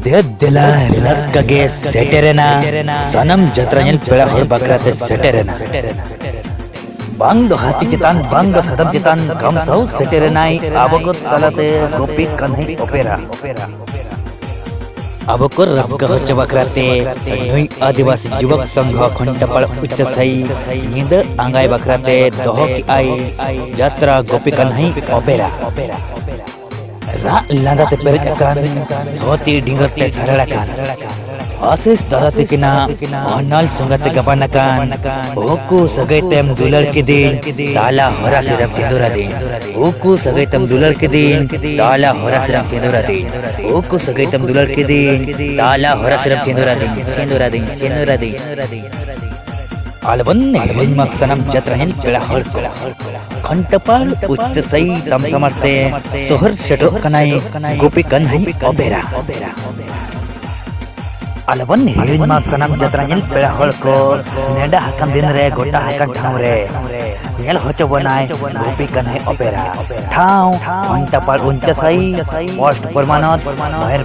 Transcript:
दिला रत कगे सेटेरेना सनम जत्रanyel पेड़ा हर बकराते सेटेरेना bang do hati citan bang do sadam citan gam sau seterenai aboko talate gopi kanhai opera aboko rafka hoche bakrate noi आदिवासी युवक संघ खंडपड़ उच्च सई नींद आंगाई बकराते दोहो की आई यात्रा गोपी कन्हई ओपेरा रा लांदाते पेरित अकान धोती डिंगरते सरड़ाकान आशीष दादाते किना अनल संगते गपनकान ओकु सगैतेम दुलर के दिन ताला होरा सिरम सिंदूरा दिन ओकु सगैतेम दुलर के दिन ताला होरा सिरम सिंदूरा दिन ओकु सगैतेम दुलर के दिन ताला होरा सिरम सिंदूरा दिन अलबन हेलिमा सनम जत्रanyel पेड़ा हर खंडपाल उच्च सई तम समर्थे सोहर शटो कनाई गोपी कन्हई ओपेरा अलबन हेलिमा सनम जत्रanyel पेड़ा हर को नेडा हकन दिन रे गोटा हकन ठाव रे नेल होचो बनाए गोपी कन्हई ओपेरा ठाव खंडपाल उच्च सई पोस्ट परमानत महेर